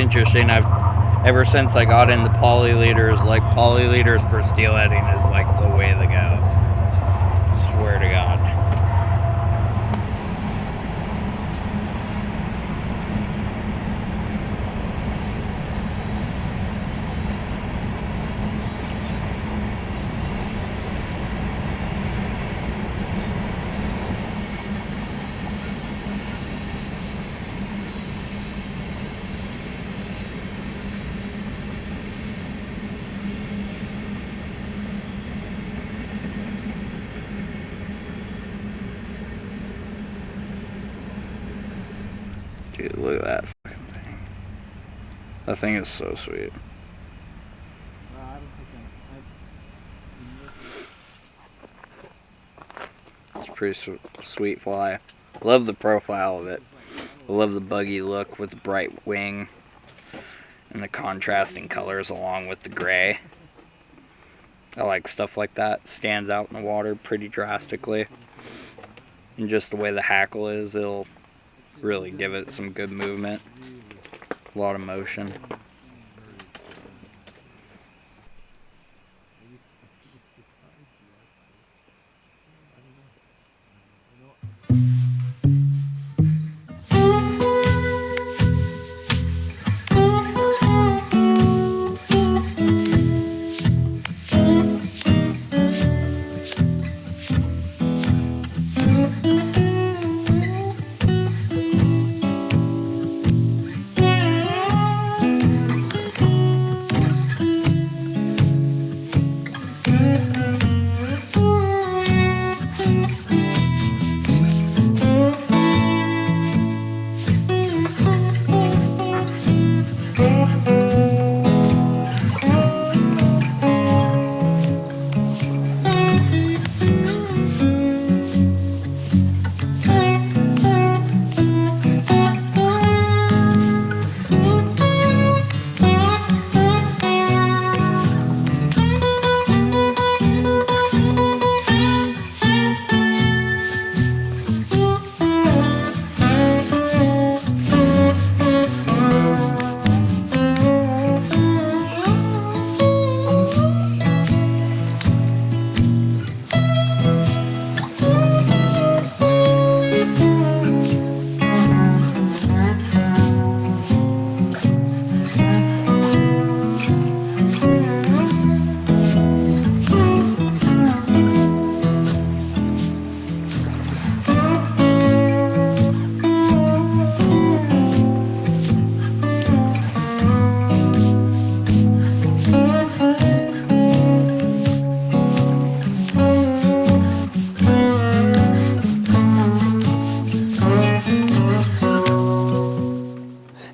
interesting. Ever since I got into poly leaders, like poly leaders for steelheading is like the way to go. Swear to God. Dude, look at that fucking thing. That thing is so sweet. It's a pretty sweet fly. Love the profile of it. I love the buggy look with the bright wing and the contrasting colors along with the gray. I like stuff like that. Stands out in the water pretty drastically. And just the way the hackle is, it'll really give it some good movement. A lot of motion.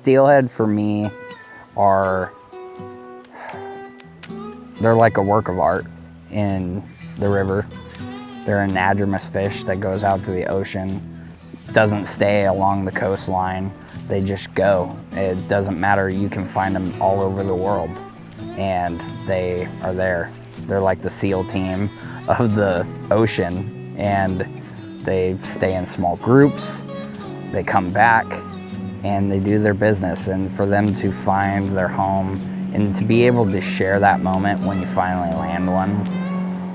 Steelhead for me they're like a work of art in the river. They're an anadromous fish that goes out to the ocean, doesn't stay along the coastline. They just go. It doesn't matter. You can find them all over the world, and they are there. They're like the SEAL team of the ocean, and they stay in small groups. They come back, and they do their business. And for them to find their home and to be able to share that moment when you finally land one,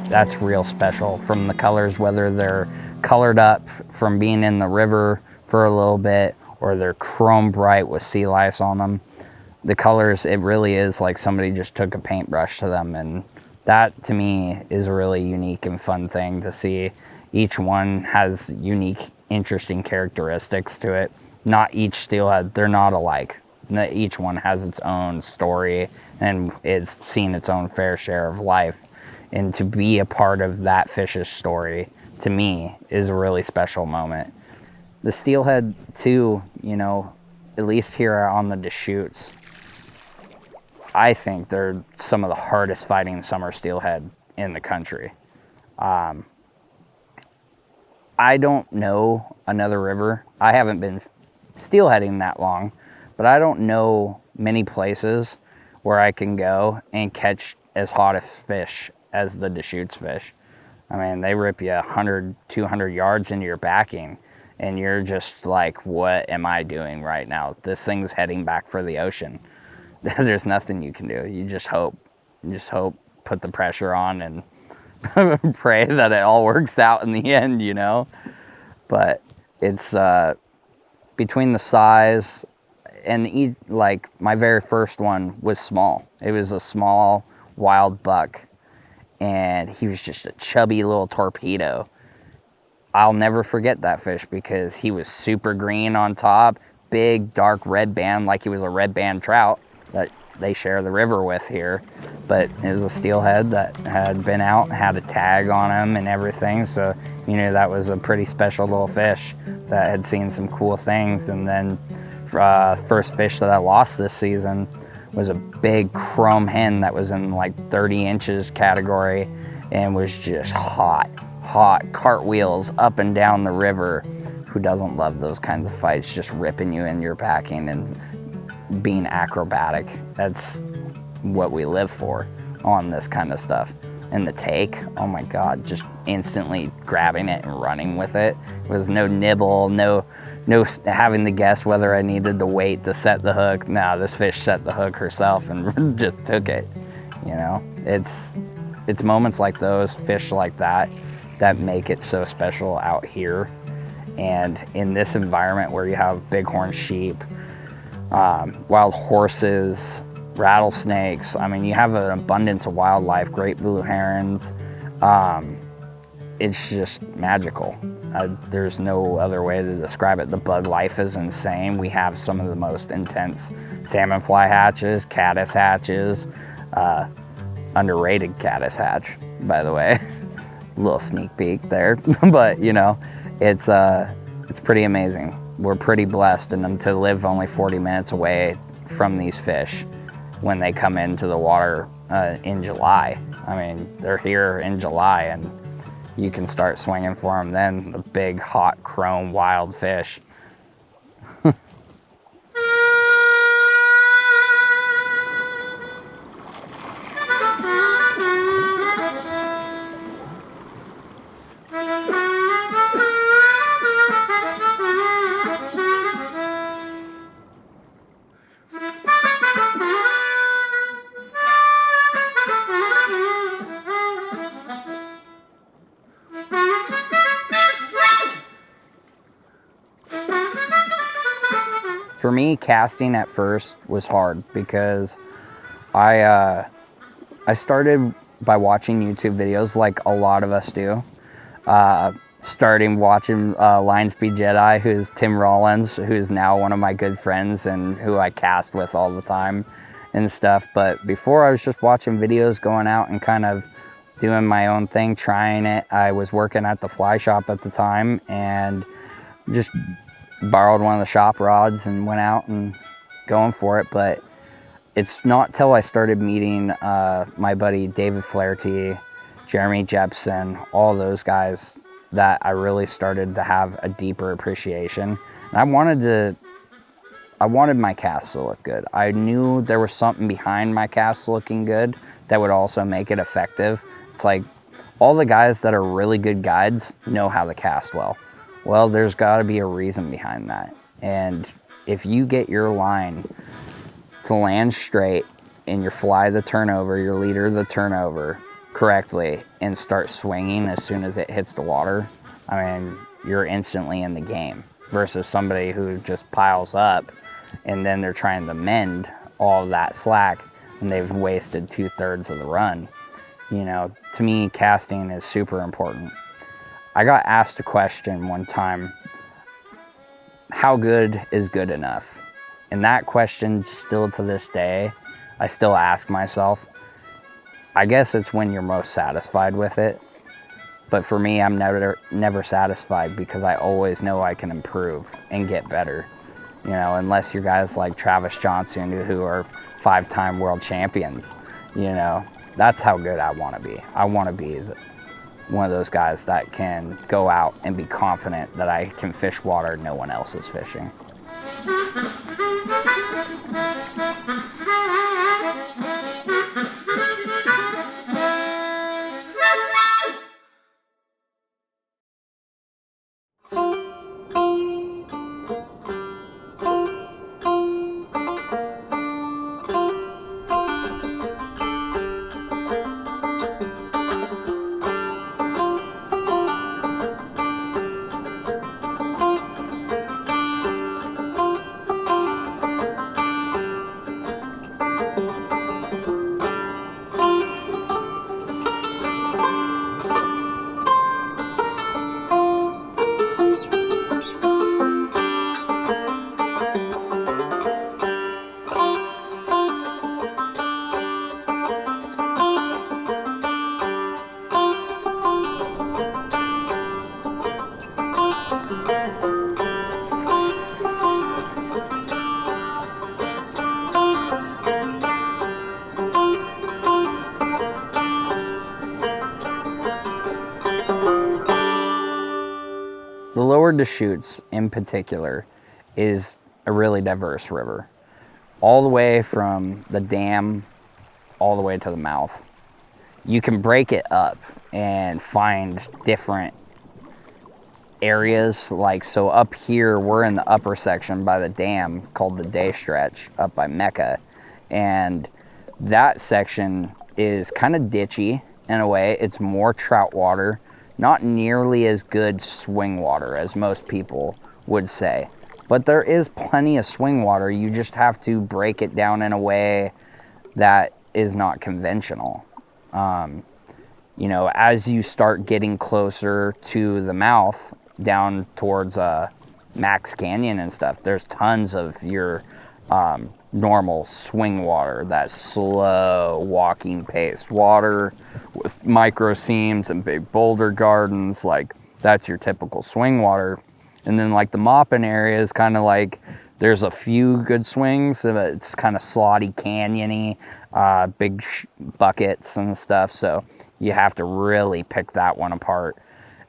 that's real special. From the colors, whether they're colored up from being in the river for a little bit or they're chrome bright with sea lice on them, the colors, it really is like somebody just took a paintbrush to them. And that to me is a really unique and fun thing to see. Each one has unique, interesting characteristics to it. Not each steelhead, they're not alike. Each one has its own story and it's seen its own fair share of life. And to be a part of that fish's story, to me, is a really special moment. The steelhead, too, you know, at least here on the Deschutes, I think they're some of the hardest fighting summer steelhead in the country. I don't know another river. I haven't been steelheading that long, but I don't know many places where I can go and catch as hot a fish as the Deschutes fish. I mean, they rip you 100, 200 yards into your backing, and you're just like, what am I doing right now? This thing's heading back for the ocean. there's nothing you can do. You just hope. You just hope, put the pressure on, and pray that it all works out in the end, you know? But it's between the size and like my very first one was small. It was a small wild buck, and he was just a chubby little torpedo. I'll never forget that fish because he was super green on top, big dark red band, like he was a red band trout that they share the river with here. But it was a steelhead that had been out, had a tag on him and everything, so you knew that was a pretty special little fish that had seen some cool things. And then first fish that I lost this season was a big chrome hen that was in like 30 inches category and was just hot cartwheels up and down the river. Who doesn't love those kinds of fights, just ripping you in your packing and being acrobatic? That's what we live for on this kind of stuff. And the take, oh my God, just instantly grabbing it and running with it. There was no nibble, no having to guess whether I needed the weight to set the hook. No, this fish set the hook herself and just took it. You know, it's moments like those, fish like that make it so special out here. And in this environment where you have bighorn sheep, wild horses, rattlesnakes, I mean, you have an abundance of wildlife, great blue herons. It's just magical. There's no other way to describe it. The bug life is insane. We have some of the most intense salmon fly hatches, caddis hatches, underrated caddis hatch, by the way. Little sneak peek there, but you know, it's pretty amazing. We're pretty blessed, and to live only 40 minutes away from these fish when they come into the water in July. I mean, they're here in July, and you can start swinging for them then, the big, hot, chrome, wild fish. For me, casting at first was hard because I started by watching YouTube videos like a lot of us do. Starting watching Line Speed Jedi, who's Tim Rollins, who's now one of my good friends and who I cast with all the time and stuff. But before, I was just watching videos, going out and kind of doing my own thing, trying it. I was working at the fly shop at the time and just borrowed one of the shop rods and went out and going for it. But it's not till I started meeting my buddy David Flaherty, Jeremy Jepson, all those guys, that I really started to have a deeper appreciation. And I wanted my cast to look good. I knew there was something behind my cast looking good that would also make it effective. It's like all the guys that are really good guides know how to cast well. Well, there's got to be a reason behind that. And if you get your line to land straight and your fly the turnover, your leader the turnover correctly, and start swinging as soon as it hits the water, I mean, you're instantly in the game. Versus somebody who just piles up and then they're trying to mend all of that slack and they've wasted 2/3 of the run. You know, to me, casting is super important. I got asked a question one time, how good is good enough? And that question, still to this day, I still ask myself. I guess it's when you're most satisfied with it. But for me, I'm never satisfied because I always know I can improve and get better. You know, unless you're guys like Travis Johnson who are 5-time world champions, you know, that's how good I want to be. I want to be one of those guys that can go out and be confident that I can fish water no one else is fishing. Deschutes in particular is a really diverse river, all the way from the dam all the way to the mouth. You can break it up and find different areas. Like, so up here, we're in the upper section by the dam called the Day Stretch up by Mecca. And that section is kind of ditchy in a way. It's more trout water, not nearly as good swing water as most people would say. But there is plenty of swing water. You just have to break it down in a way that is not conventional. You know, as you start getting closer to the mouth, down towards Max Canyon and stuff, there's tons of your normal swing water, that slow walking pace water with micro seams and big boulder gardens. Like, that's your typical swing water. And then like the Moppin area is kind of like, there's a few good swings, but it's kind of slotty, canyony, big buckets and stuff. So you have to really pick that one apart.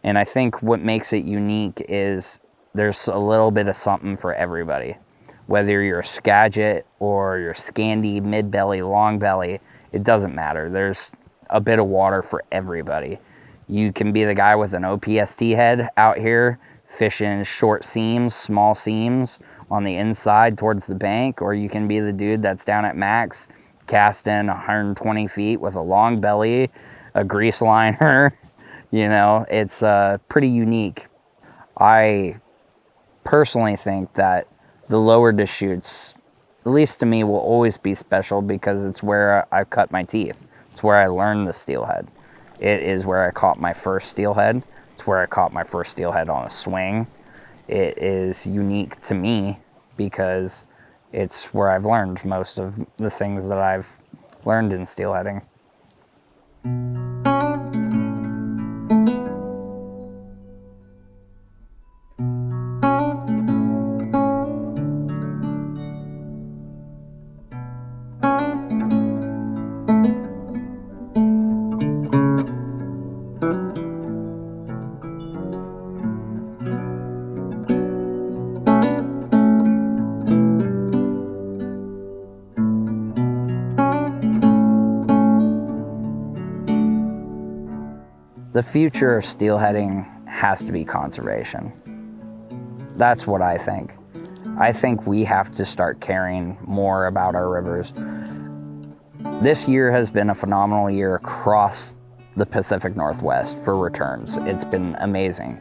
And I think what makes it unique is there's a little bit of something for everybody. Whether you're a Skagit or you're Scandi, mid-belly, long belly, it doesn't matter. There's a bit of water for everybody. You can be the guy with an OPST head out here fishing short seams, small seams on the inside towards the bank, or you can be the dude that's down at Max casting 120 feet with a long belly, a grease liner. You know, it's pretty unique. I personally think that the lower Deschutes, at least to me, will always be special because it's where I cut my teeth. It's where I learned the steelhead. It is where I caught my first steelhead. It's where I caught my first steelhead on a swing. It is unique to me because it's where I've learned most of the things that I've learned in steelheading. The future of steelheading has to be conservation. That's what I think. I think we have to start caring more about our rivers. This year has been a phenomenal year across the Pacific Northwest for returns. It's been amazing,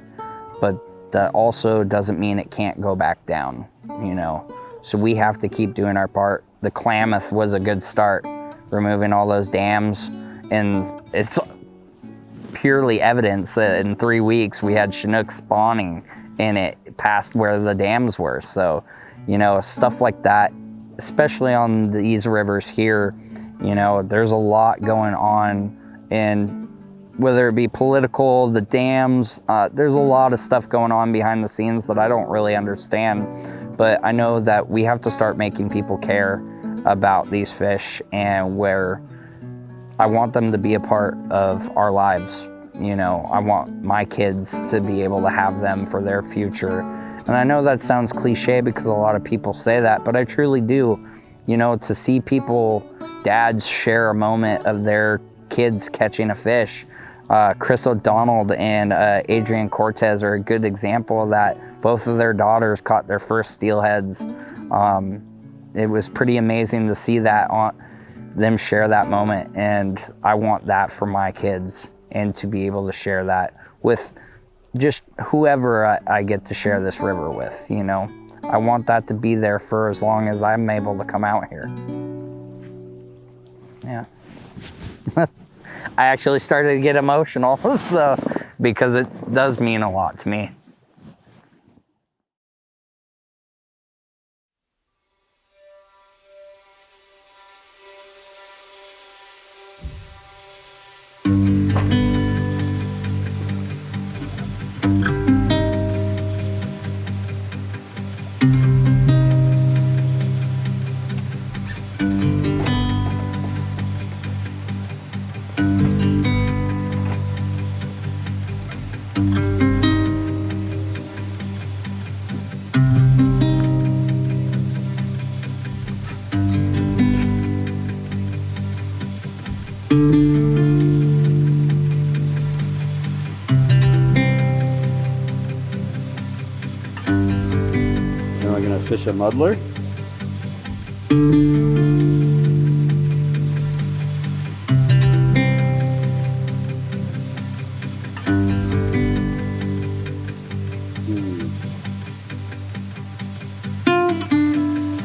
but that also doesn't mean it can't go back down, you know? So we have to keep doing our part. The Klamath was a good start, removing all those dams, and it's purely evidence that in 3 weeks we had Chinook spawning in it past where the dams were. So, you know, stuff like that, especially on these rivers here, you know, there's a lot going on, and whether it be political, the dams, there's a lot of stuff going on behind the scenes that I don't really understand. But I know that we have to start making people care about these fish, and where I want them to be a part of our lives. You know, I want my kids to be able to have them for their future. And I know that sounds cliche because a lot of people say that, but I truly do. You know, to see people, dads, share a moment of their kids catching a fish. Chris O'Donnell and Adrian Cortez are a good example of that. Both of their daughters caught their first steelheads. It was pretty amazing to see that them share that moment, and I want that for my kids, and to be able to share that with just whoever I get to share this river with, you know. I want that to be there for as long as I'm able to come out here. Yeah. I actually started to get emotional so, because it does mean a lot to me. Now we're gonna fish a muddler.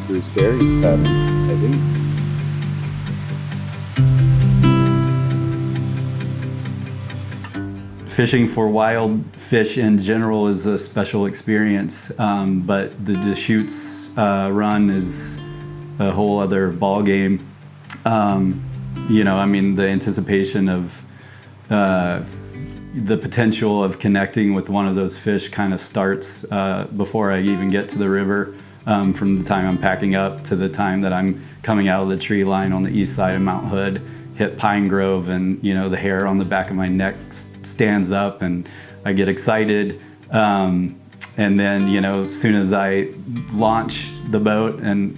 Bruce Berry's pattern, I think. Fishing for wild fish in general is a special experience, but the Deschutes run is a whole other ball game. You know, I mean, the anticipation of the potential of connecting with one of those fish kind of starts before I even get to the river. From the time I'm packing up to the time that I'm coming out of the tree line on the east side of Mount Hood, hit Pine Grove, and you know, the hair on the back of my neck stands up and I get excited. And then, you know, as soon as I launch the boat and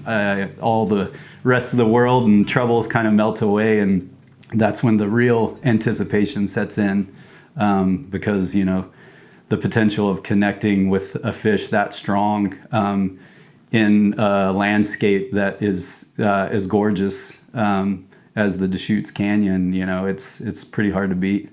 all the rest of the world and troubles kind of melt away, and that's when the real anticipation sets in, because, you know, the potential of connecting with a fish that strong in a landscape that is as gorgeous as the Deschutes Canyon, you know, it's pretty hard to beat.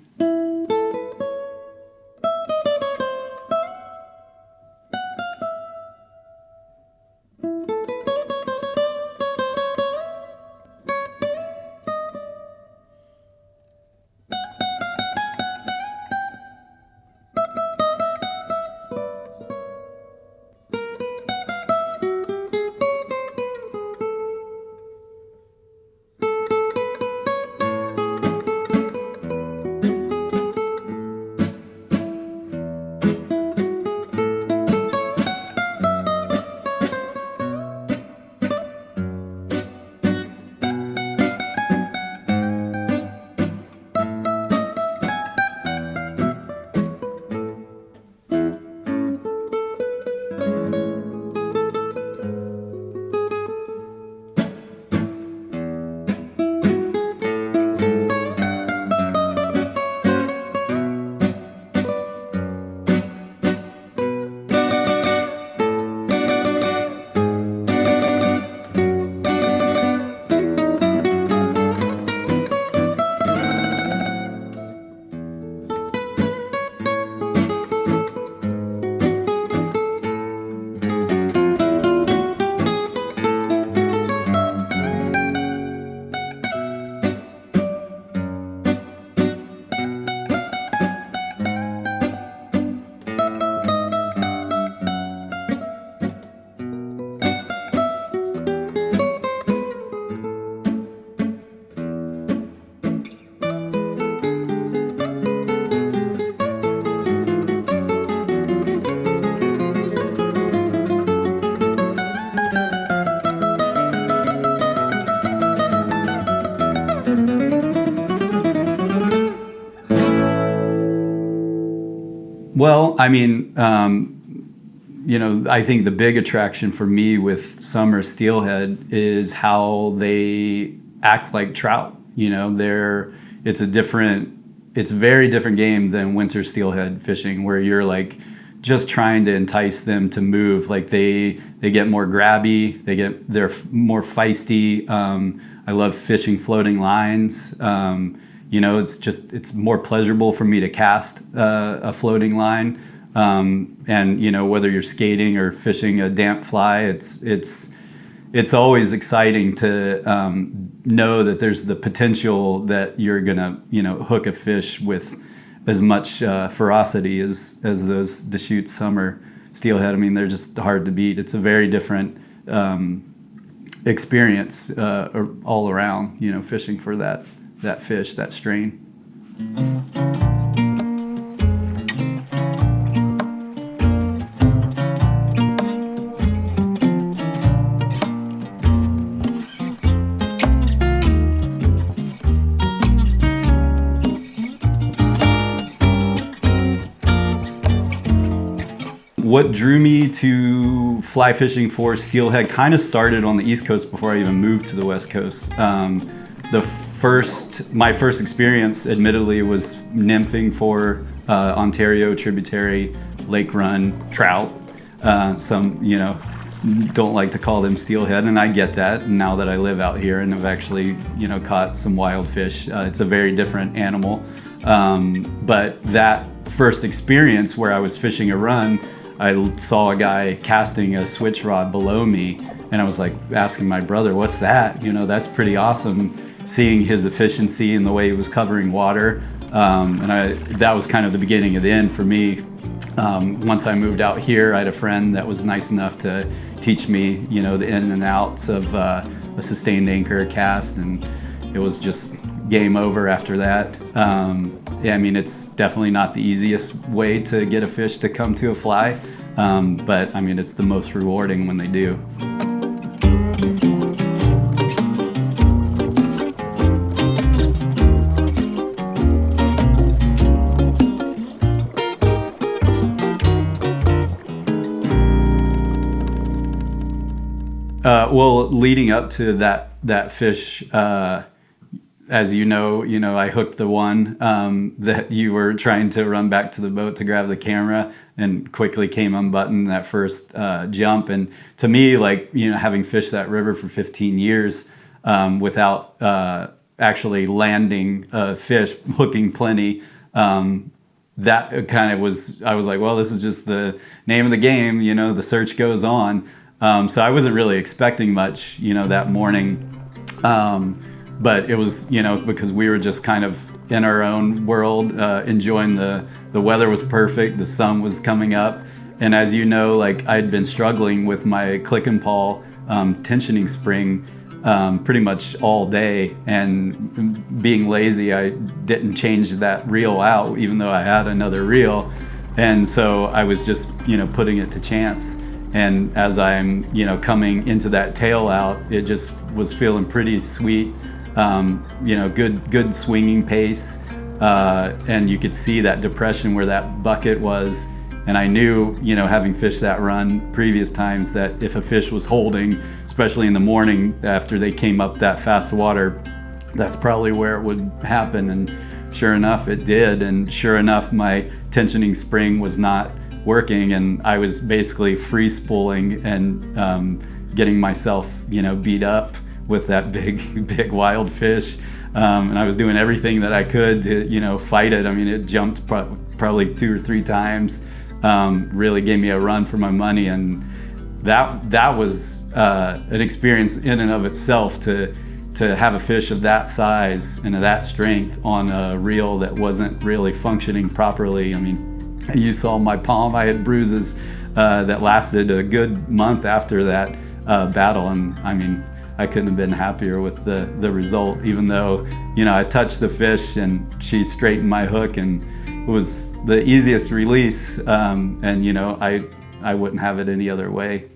Well, I mean, you know, I think the big attraction for me with summer steelhead is how they act like trout. You know, it's a very different game than winter steelhead fishing, where you're like just trying to entice them to move. Like they get more grabby, they're more feisty. I love fishing floating lines. You know, it's more pleasurable for me to cast a floating line. And you know, whether you're skating or fishing a damp fly, it's always exciting to know that there's the potential that you're gonna, you know, hook a fish with as much ferocity as those Deschutes summer steelhead. I mean, they're just hard to beat. It's a very different experience all around, you know, fishing for that fish, that strain. What drew me to fly fishing for steelhead kind of started on the East Coast before I even moved to the West Coast. my first experience, admittedly, was nymphing for Ontario tributary lake run trout. Some, don't like to call them steelhead, and I get that now that I live out here and have actually, caught some wild fish. It's a very different animal. But that first experience where I was fishing a run, I saw a guy casting a switch rod below me, and I was like asking my brother, what's that? That's pretty awesome, seeing his efficiency and the way he was covering water. That was kind of the beginning of the end for me. Once I moved out here, I had a friend that was nice enough to teach me, the in and outs of a sustained anchor cast, and it was just game over after that. It's definitely not the easiest way to get a fish to come to a fly, but it's the most rewarding when they do. Well, leading up to that fish, as you know, I hooked the one that you were trying to run back to the boat to grab the camera, and quickly came unbuttoned that first jump. And to me, having fished that river for 15 years without actually landing a fish, hooking plenty, that kind of was, I was like, well, this is just the name of the game, the search goes on. So I wasn't really expecting much, that morning. But it was, because we were just kind of in our own world, enjoying the weather was perfect, the sun was coming up. And as you know, I'd been struggling with my click and pawl tensioning spring pretty much all day. And being lazy, I didn't change that reel out, even though I had another reel. And so I was just, putting it to chance. And as I'm, coming into that tail out, it just was feeling pretty sweet, good swinging pace. And you could see that depression where that bucket was. And I knew, having fished that run previous times, that if a fish was holding, especially in the morning after they came up that fast water, that's probably where it would happen. And sure enough, it did. And sure enough, my tensioning spring was not working, and I was basically free spooling and getting myself, beat up with that big wild fish. And I was doing everything that I could to, fight it. It jumped probably 2 or 3 times, really gave me a run for my money. And that was an experience in and of itself, to have a fish of that size and of that strength on a reel that wasn't really functioning properly. You saw my palm. I had bruises that lasted a good month after that battle, and I couldn't have been happier with the result. Even though I touched the fish and she straightened my hook, and it was the easiest release, and I wouldn't have it any other way.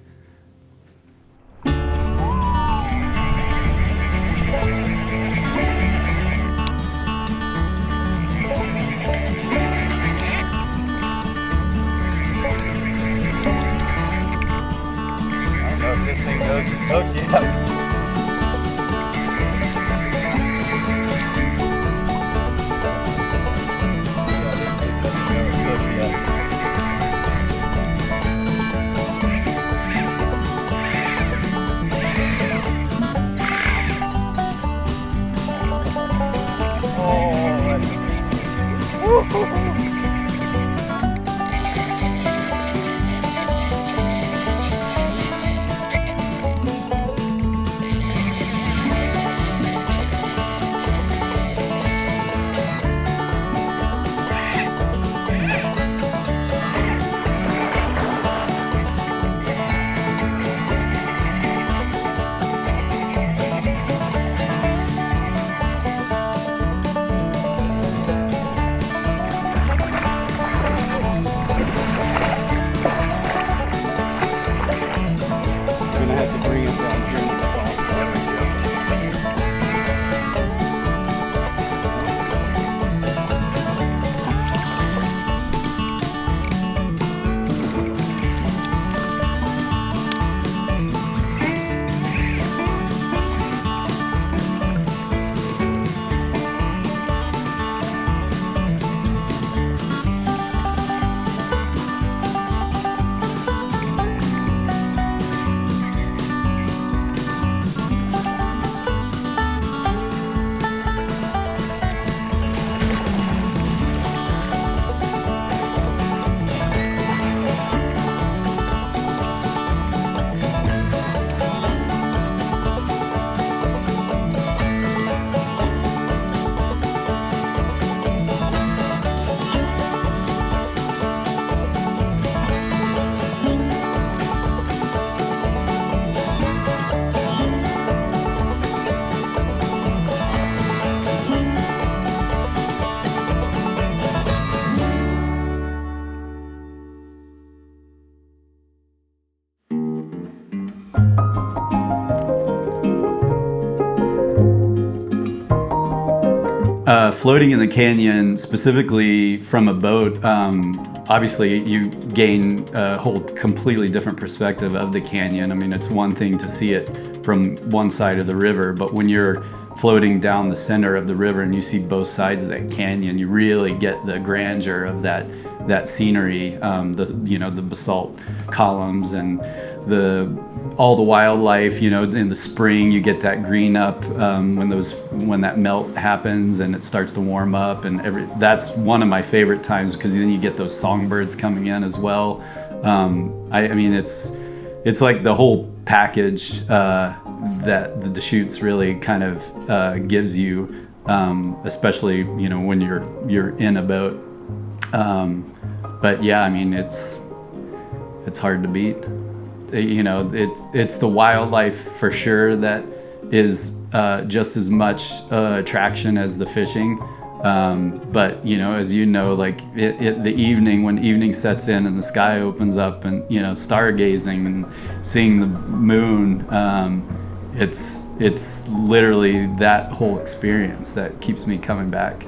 Floating in the canyon, specifically from a boat, obviously you gain a whole completely different perspective of the canyon. I mean, it's one thing to see it from one side of the river, but when you're floating down the center of the river and you see both sides of that canyon, you really get the grandeur of that scenery, the basalt columns and all the wildlife. In the spring you get that green up when that melt happens and it starts to warm up, and that's one of my favorite times, because then you get those songbirds coming in as well. I mean, it's like the whole package that the Deschutes really kind of gives you, especially when you're in a boat. But yeah, I mean, it's hard to beat. It's the wildlife for sure that is just as much attraction as the fishing. But as like the evening, when evening sets in and the sky opens up, and stargazing and seeing the moon, it's literally that whole experience that keeps me coming back.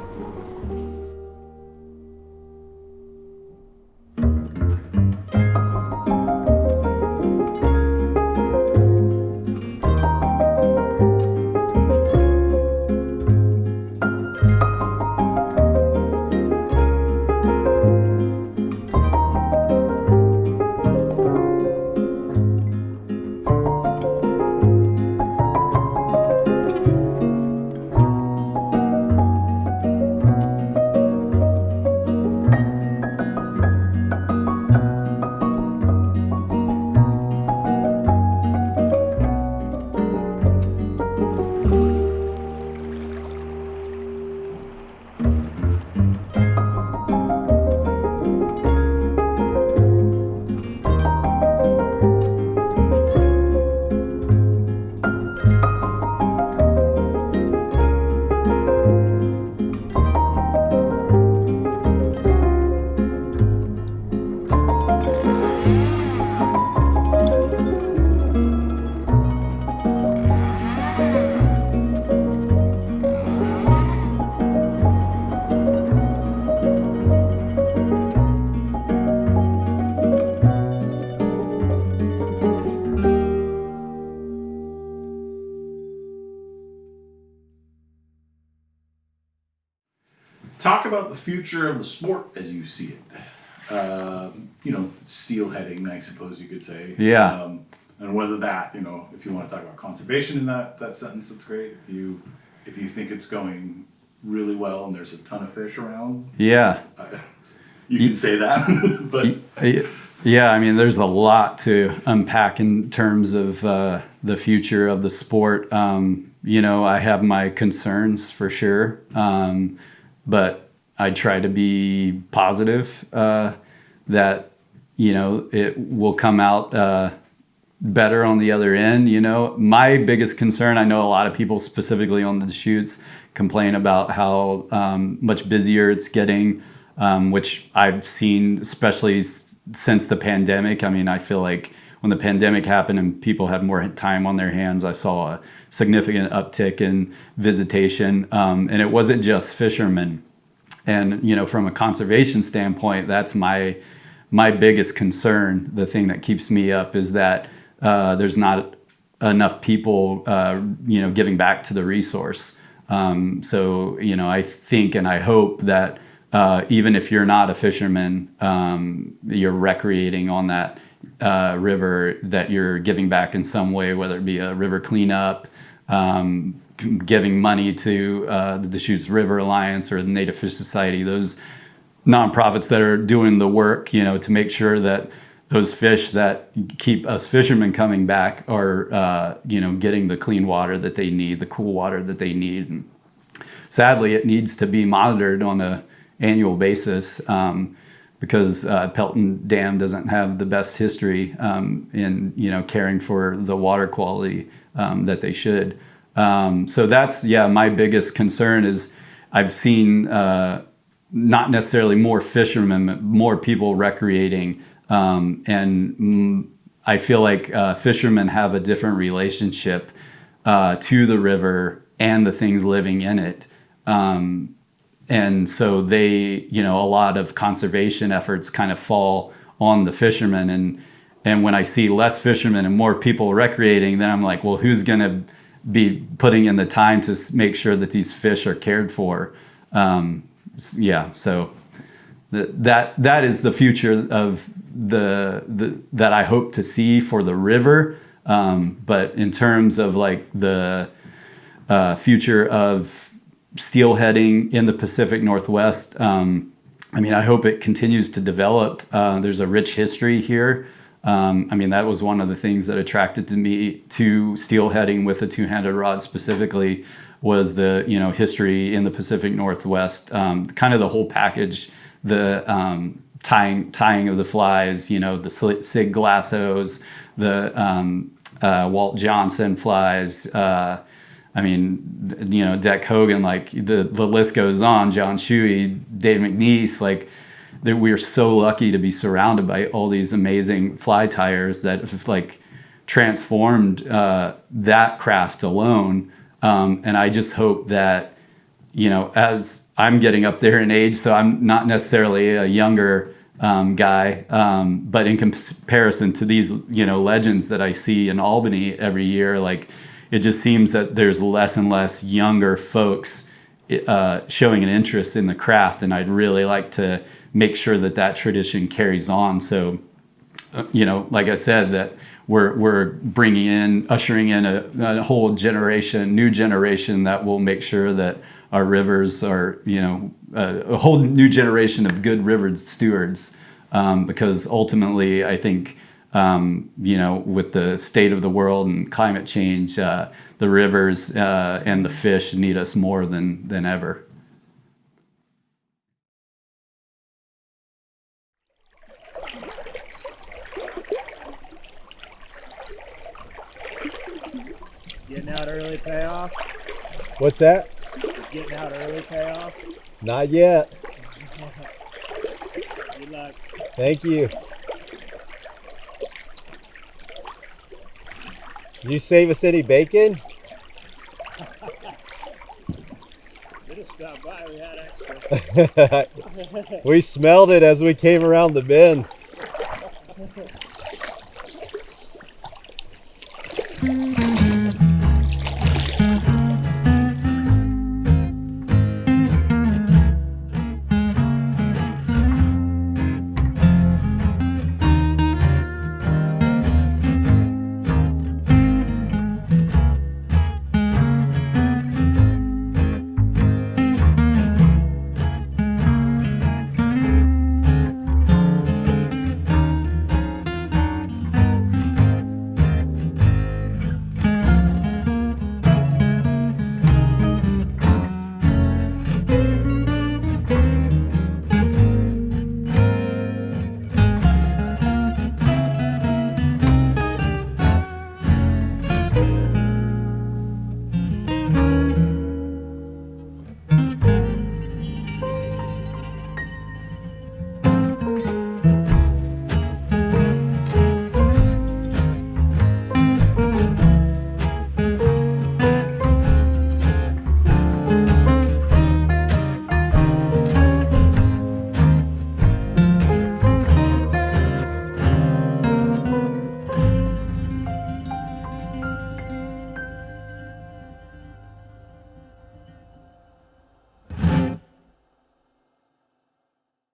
Talk about the future of the sport as you see it. Steelheading, I suppose you could say. Yeah. And whether that, if you want to talk about conservation in that sentence, that's great. If you think it's going really well and there's a ton of fish around, yeah, you can say that. But yeah, I mean, there's a lot to unpack in terms of the future of the sport. I have my concerns for sure. But I try to be positive that, it will come out better on the other end. My biggest concern, I know a lot of people specifically on the Deschutes complain about how much busier it's getting, which I've seen, especially since the pandemic. I mean, I feel like when the pandemic happened and people had more time on their hands, I saw a significant uptick in visitation. And it wasn't just fishermen. And, from a conservation standpoint, that's my biggest concern. The thing that keeps me up is that there's not enough people, giving back to the resource. So, I think and I hope that even if you're not a fisherman, you're recreating on that river, that you're giving back in some way, whether it be a river cleanup, giving money to the Deschutes River Alliance or the Native Fish Society, those nonprofits that are doing the work, to make sure that those fish that keep us fishermen coming back are, getting the clean water that they need, the cool water that they need. And sadly, it needs to be monitored on an annual basis because Pelton Dam doesn't have the best history in, caring for the water quality that they should. So that's, my biggest concern is I've seen not necessarily more fishermen, but more people recreating. And I feel like fishermen have a different relationship to the river and the things living in it And so they, you know, a lot of conservation efforts kind of fall on the fishermen. And when I see less fishermen and more people recreating, then I'm like, well, who's going to be putting in the time to make sure that these fish are cared for? So that is the future of that I hope to see for the river. But in terms of like the future of steelheading in the Pacific Northwest, I mean, I hope it continues to develop. There's a rich history here. I mean, that was one of the things that attracted me to steelheading with a two-handed rod specifically, was the, you know, history in the Pacific Northwest, kind of the whole package, the tying of the flies, you know, the Sig Glassos, the Walt Johnson flies. I mean, you know, Deck Hogan, like the list goes on, John Shuey, Dave McNeese, like we are so lucky to be surrounded by all these amazing fly tyers that have like transformed that craft alone. And I just hope that, you know, as I'm getting up there in age, so I'm not necessarily a younger guy, but in comparison to these, you know, legends that I see in Albany every year, like it just seems that there's less and less younger folks showing an interest in the craft, and I'd really like to make sure that that tradition carries on. So, you know, like I said, that we're ushering in a whole generation, new generation that will make sure that our rivers are, you know, a whole new generation of good river stewards, because ultimately I think, you know, with the state of the world and climate change, the rivers and the fish need us more than ever. Getting out early payoff? What's that? Getting out early payoff? Not yet. Good luck. Thank you. Did you save us any bacon? They just stopped by, we had extra. We smelled it as we came around the bend.